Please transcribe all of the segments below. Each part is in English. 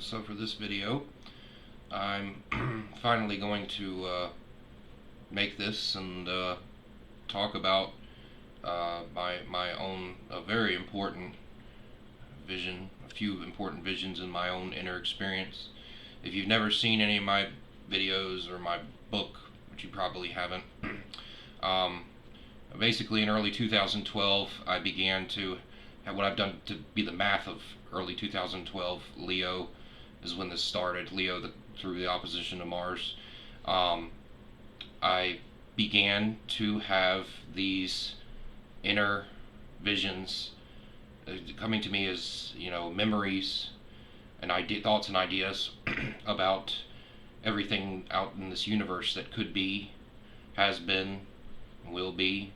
So for this video, I'm finally going to make this and talk about my own very important vision, a few important visions in my own inner experience. If you've never seen any of my videos or my book, which you probably haven't, um, basically in early 2012 I began to have what I've done to be the math of early 2012. Leo is when this started. Leo through the opposition to Mars. Um, I began to have these inner visions coming to me as, memories and thoughts and ideas about everything out in this universe that could be, has been, will be,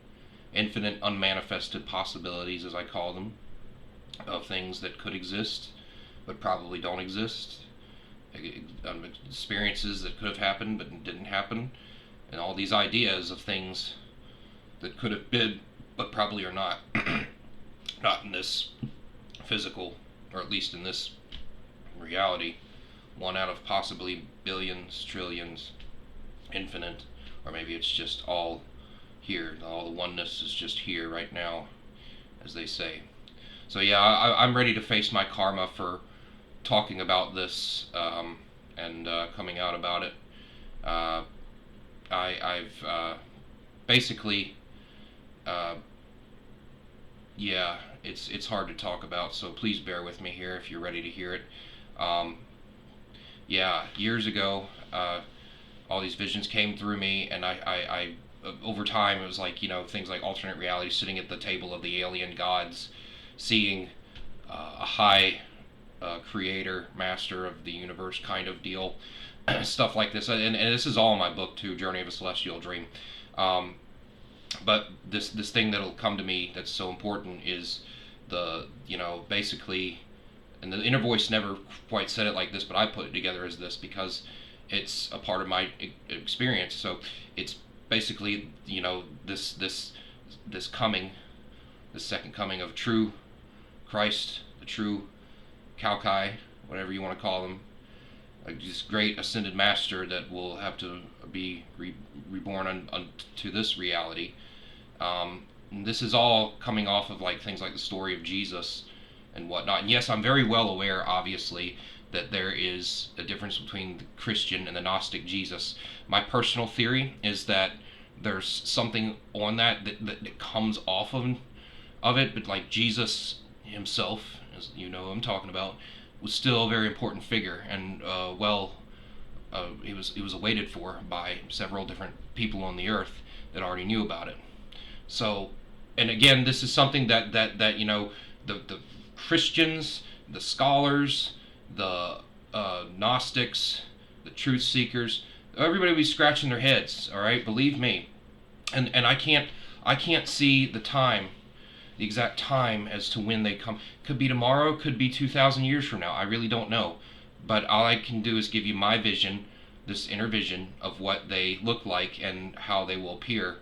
infinite unmanifested possibilities, as I call them, of things that could exist but probably don't exist, experiences that could have happened but didn't happen, and all these ideas of things that could have been but probably are not, not in this physical, or at least in this reality, one out of possibly billions, trillions, infinite, or maybe it's just all here, all the oneness is just here right now, as they say. So yeah, I'm ready to face my karma for talking about this and coming out about it. I've basically, yeah, it's hard to talk about, so please bear with me here if you're ready to hear it. Yeah, years ago, all these visions came through me, and I over time, it was like, things like alternate reality, sitting at the table of the alien gods, seeing a high creator, master of the universe kind of deal, stuff like this. And this is all in my book too, Journey of a Celestial Dream. But this thing that'll come to me that's so important is basically, and the inner voice never quite said it like this, but I put it together as this because it's a part of my experience. So it's basically, this coming, the second coming of true Christ, the true Kalki, whatever you want to call them, this great ascended master that will have to be reborn to this reality. This is all coming off of things like the story of Jesus and whatnot. And yes, I'm very well aware, obviously, that there is a difference between the Christian and the Gnostic Jesus. My personal theory is that there's something on that comes off of it, but like Jesus himself, as you know who I'm talking about, was still a very important figure, and he was awaited for by several different people on the earth that already knew about it. So, and again, this is something that the Christians, the scholars, the Gnostics, the truth seekers, everybody will be scratching their heads. All right, believe me, and I can't see the exact time as to when they come. Could be tomorrow, could be 2,000 years from now. I really don't know. But all I can do is give you my vision, this inner vision of what they look like and how they will appear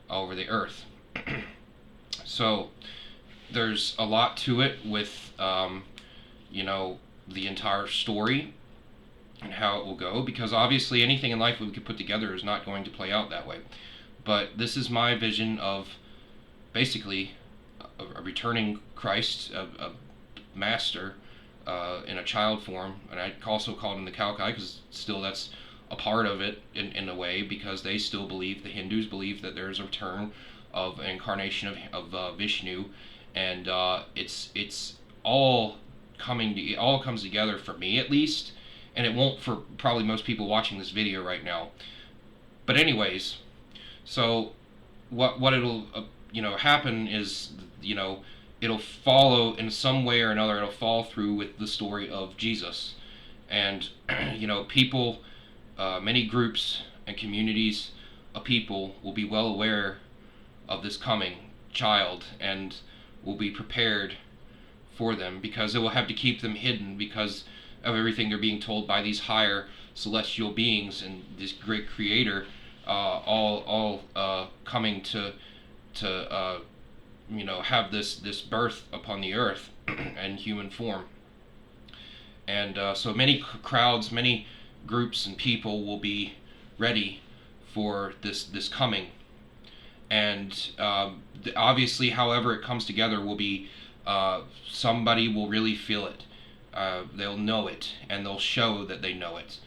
over the earth. So there's a lot to it with, the entire story and how it will go, because obviously anything in life we could put together is not going to play out that way. But this is my vision of basically a returning Christ, a master in a child form, and I also call him the Kalki because still that's a part of it in a way, because they still believe, the Hindus believe, that there's a return of an incarnation of Vishnu, and it's all all comes together for me at least, and it won't for probably most people watching this video right now. But anyways, so what it'll happen is, it'll follow in some way or another. It'll fall through with the story of Jesus, and people, many groups and communities of people will be well aware of this coming child and will be prepared for them, because it will have to keep them hidden because of everything they're being told by these higher celestial beings and this great creator, all coming to have this birth upon the earth in human form. And so many crowds, many groups and people will be ready for this coming. And obviously, however it comes together, will be somebody will really feel it. They'll know it, and they'll show that they know it.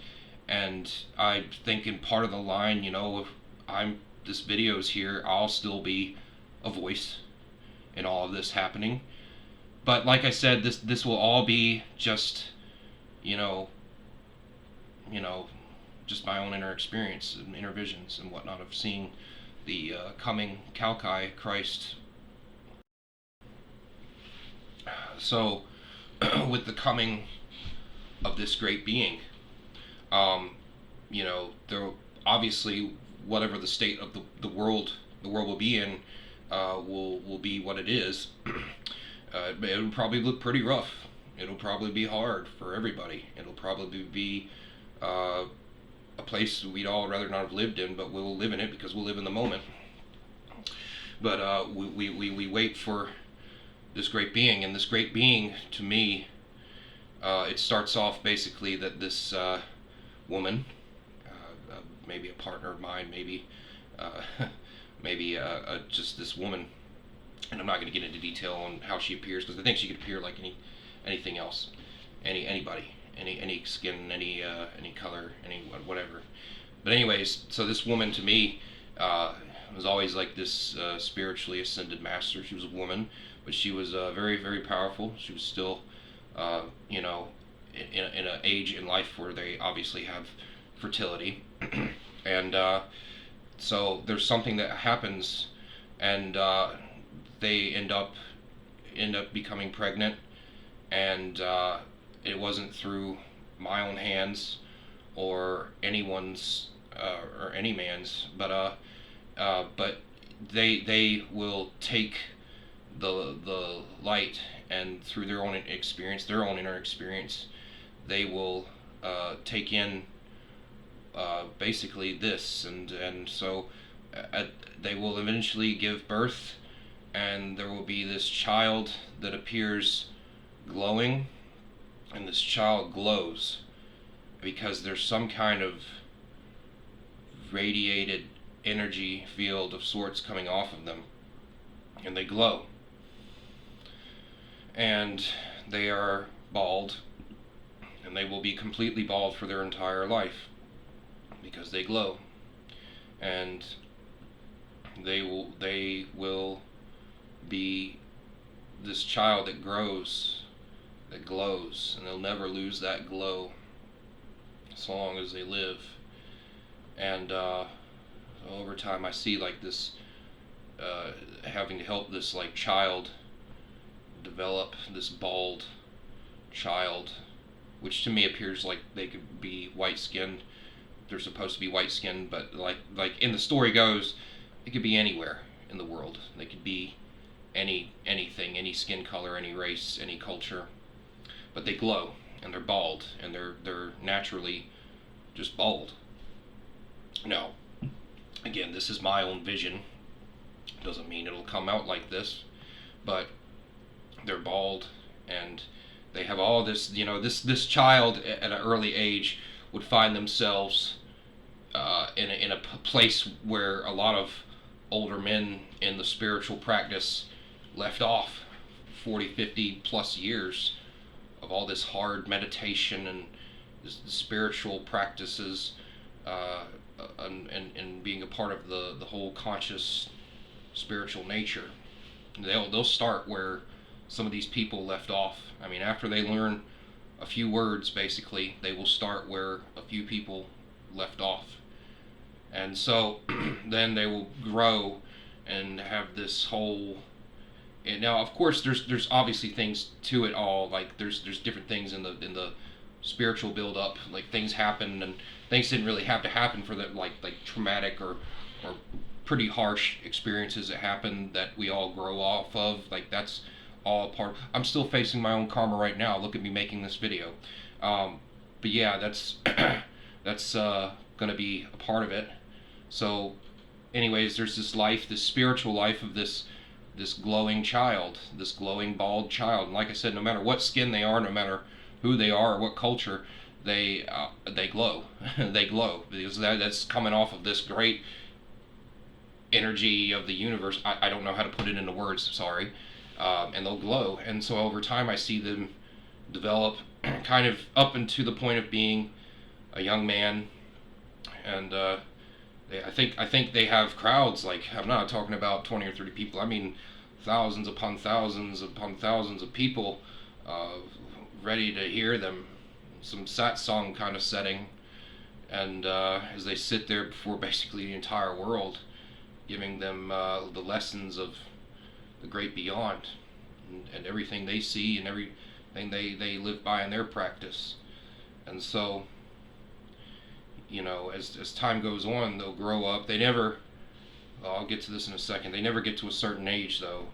And I think in part of the line, if I'm this video's here, I'll still be a voice in all of this happening. But like I said, this will all be just, you know, you know, just my own inner experience and inner visions and whatnot of seeing the coming Kalki Christ. So, with the coming of this great being, um, there obviously whatever the state of the world will be in, will be what it is. It'll probably look pretty rough. It'll probably be hard for everybody. It'll probably be uh, a place we'd all rather not have lived in, but we'll live in it because we'll live in the moment. But we wait for this great being, and this great being, to me, it starts off basically that this woman, maybe a partner of mine, maybe uh, maybe just this woman, and I'm not going to get into detail on how she appears because I think she could appear like anything else, anybody, any skin, any color, any whatever. But anyways, so this woman to me was always like this spiritually ascended master. She was a woman, but she was very, very powerful. She was still, in an age in life where they obviously have fertility, and so there's something that happens, and they end up becoming pregnant, and it wasn't through my own hands or anyone's or any man's, but they will take the light, and through their own experience, their own inner experience, they will take in basically this, and so they will eventually give birth, and there will be this child that appears glowing, and this child glows because there's some kind of radiated energy field of sorts coming off of them, and they glow, and they are bald, and they will be completely bald for their entire life because they glow, and they will be this child that grows, that glows, and they'll never lose that glow as long as they live. And over time, I see like this having to help this like child develop, this bald child, which to me appears like they could be white skinned. They're supposed to be white skinned, but like in the story goes, it could be anywhere in the world. They could be anything, any skin color, any race, any culture, but they glow, and they're bald, and they're naturally just bald. Now, again, this is my own vision. Doesn't mean it'll come out like this, but they're bald, and they have all this. This child at an early age would find themselves in a place where a lot of older men in the spiritual practice left off 40, 50 plus years of all this hard meditation and this spiritual practices, and being a part of the whole conscious spiritual nature. They'll start where some of these people left off. I mean, after they learn a few words, basically, they will start where a few people left off. And so then they will grow and have this whole. And now, of course, there's obviously things to it all. Like there's different things in the spiritual build up. Like things happen, and things didn't really have to happen for the like traumatic or pretty harsh experiences that happen that we all grow off of. Like that's all part. I'm still facing my own karma right now. Look at me making this video. But yeah, that's that's gonna be a part of it. So, anyways, there's this life, this spiritual life of this glowing child, this glowing bald child. And like I said, no matter what skin they are, no matter who they are, what culture, they glow. They glow because that's coming off of this great energy of the universe. I don't know how to put it into words. Sorry. And they'll glow, and so over time I see them develop kind of up into the point of being a young man, and I think they have crowds. Like, I'm not talking about 20 or 30 people. I mean thousands upon thousands of people uh, ready to hear them. Some satsang kind of setting, and as they sit there before basically the entire world, giving them the lessons of the great beyond, and everything they see and everything they live by in their practice. And so, as time goes on, they'll grow up. They never, well, I'll get to this in a second, they never get to a certain age, though.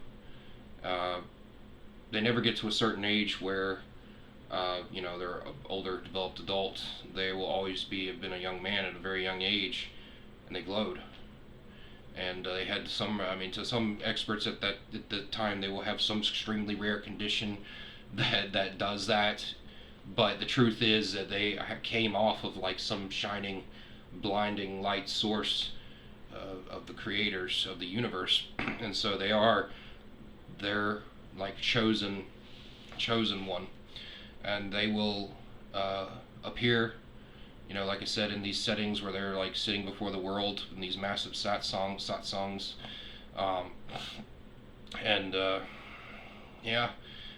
Uh, they never get to a certain age where, they're an older, developed adult. They will always have been a young man at a very young age, and they glowed. And they had some, I mean, to some experts at the time, they will have some extremely rare condition that does that. But the truth is that they came off of like some shining, blinding light source of the creators of the universe, and so they're like chosen one, and they will appear, like I said, in these settings where they're like sitting before the world in these massive satsangs, um, and yeah,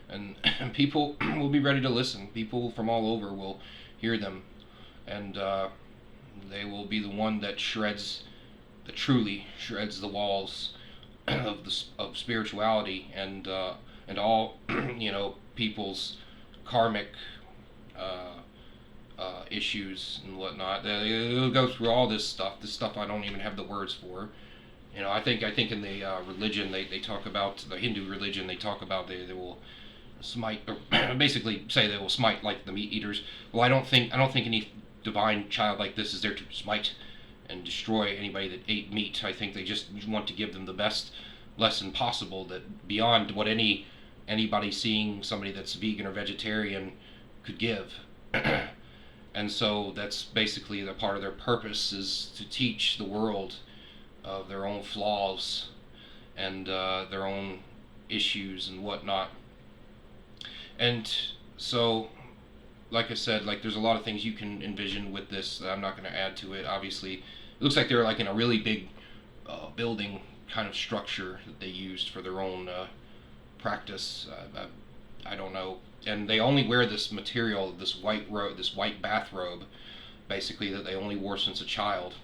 and people will be ready to listen. People from all over will hear them, and they will be the one that truly shreds the walls of spirituality, and all people's karmic uh, issues and whatnot. They'll go through all this stuff. This stuff I don't even have the words for. I think in the religion they talk about the Hindu religion. They talk about they will smite, or basically say they will smite like the meat eaters. Well, I don't think any divine child like this is there to smite and destroy anybody that ate meat. I think they just want to give them the best lesson possible, that beyond what anybody seeing somebody that's vegan or vegetarian could give. And so that's basically the part of their purpose, is to teach the world of their own flaws and their own issues and whatnot. And so, like I said, like there's a lot of things you can envision with this that I'm not going to add to it. Obviously, it looks like they're like in a really big building kind of structure that they used for their own practice. I don't know. And they only wear this material, this white bathrobe, basically, that they only wore since a child.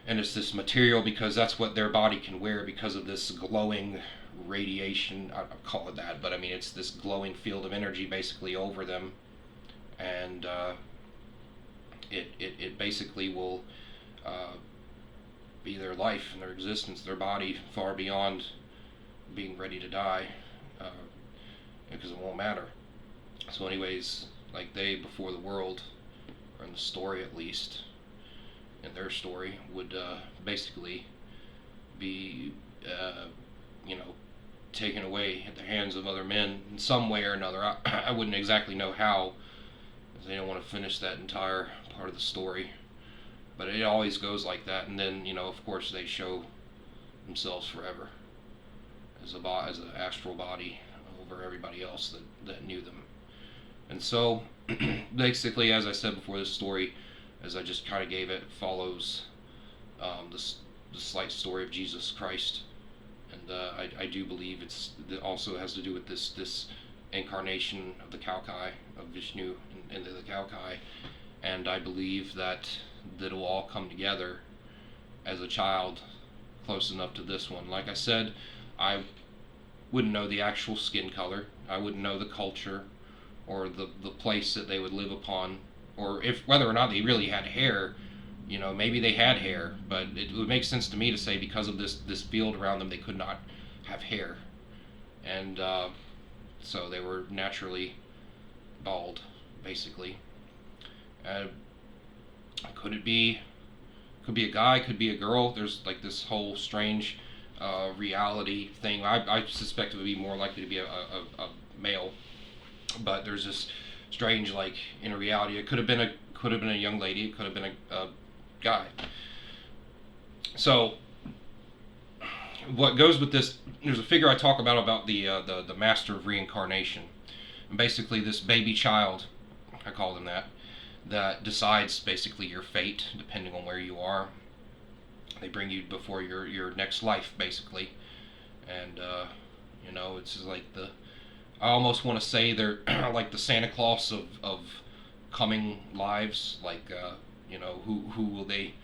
And it's this material because that's what their body can wear, because of this glowing radiation. I call it that, but I mean it's this glowing field of energy basically over them, and it basically will be their life and their existence, their body, far beyond being ready to die, because it won't matter. So anyways, like they, before the world, or in the story at least, in their story, would basically be taken away at the hands of other men in some way or another. I wouldn't exactly know how, because they don't want to finish that entire part of the story, but it always goes like that. And then of course they show themselves forever as as an astral body over everybody else that knew them. And so basically, as I said before, this story, as I just kind of gave it, follows the slight story of Jesus Christ. And I do believe it also has to do with this incarnation of the Kalki, of Vishnu into the Kalki. And I believe that it'll all come together as a child close enough to this one. Like I said, I wouldn't know the actual skin color. I wouldn't know the culture or the place that they would live upon, or if whether or not they really had hair. Maybe they had hair, but it would make sense to me to say, because of this field around them, they could not have hair, and so they were naturally bald, basically. Uh, could it be? Could be a guy, could be a girl. There's like this whole strange reality thing. I suspect it would be more likely to be a male, but there's this strange. Like in reality, it could have been a young lady, it could have been a guy. So what goes with this? There's a figure I talk about the master of reincarnation, and basically this baby child, I call them that decides basically your fate depending on where you are. They bring you before your next life basically, and it's just like the I almost want to say they're like the Santa Claus of coming lives. Like who will they,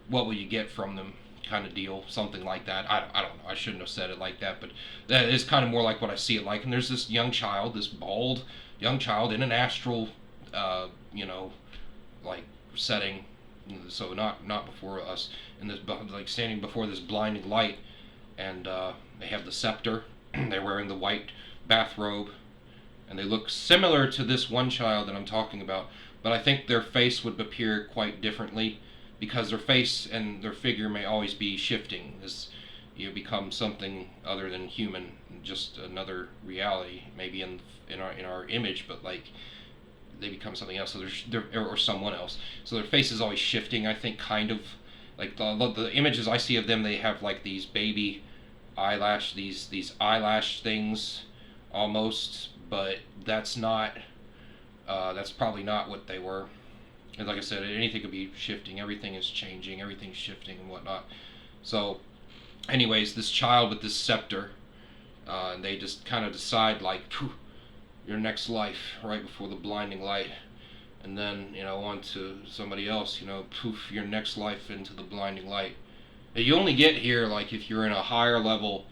what will you get from them, kind of deal, something like that. I don't know. I shouldn't have said it like that, but that is kind of more like what I see it like. And there's this young child, this bald young child in an astral, uh, you know, like setting. So not before us, in this like standing before this blinding light, and they have the scepter. They're wearing the white bathrobe, and they look similar to this one child that I'm talking about, but I think their face would appear quite differently because their face and their figure may always be shifting as you become something other than human, just another reality, maybe in our image, but like they become something else. So or someone else. So their face is always shifting. I think kind of like the images I see of them, they have like these baby eyelash, these eyelash things almost, but that's not. That's probably not what they were. And like I said, anything could be shifting. Everything is changing. Everything's shifting and whatnot. So, anyways, this child with this scepter, and they just kind of decide like, phew, your next life right before the blinding light, and then on to somebody else. Poof, your next life into the blinding light. You only get here like if you're in a higher level.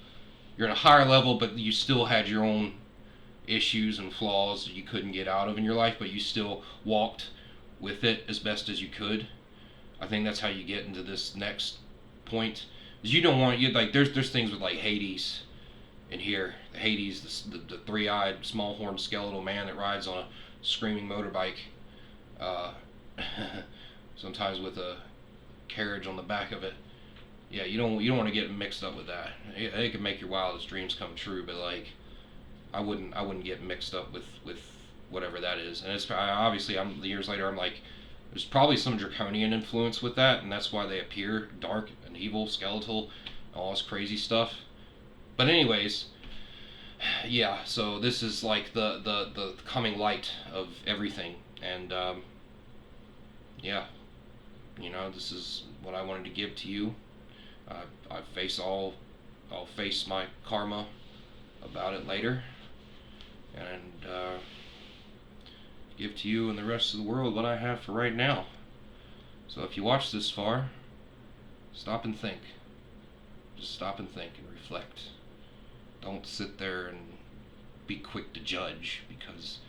You're in a higher level, but you still had your own issues and flaws that you couldn't get out of in your life, but you still walked with it as best as you could. I think that's how you get into this next point. Because you don't want you like there's things with like Hades in here. Hades, the three-eyed, small-horned skeletal man that rides on a screaming motorbike, uh, sometimes with a carriage on the back of it. Yeah, you don't want to get mixed up with that. It can make your wildest dreams come true, but like I wouldn't get mixed up with whatever that is. And it's obviously years later I'm like, there's probably some draconian influence with that, and that's why they appear dark and evil, skeletal, all this crazy stuff. But anyways, yeah. So this is like the coming light of everything, and yeah, this is what I wanted to give to you. I face I'll face my karma about it later, and give to you and the rest of the world what I have for right now. So if you watch this far, stop and think. Just stop and think and reflect. Don't sit there and be quick to judge because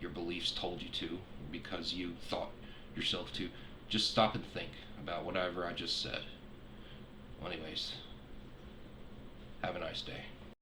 your beliefs told you to, because you thought yourself to. Just stop and think about whatever I just said. Well, anyways, have a nice day.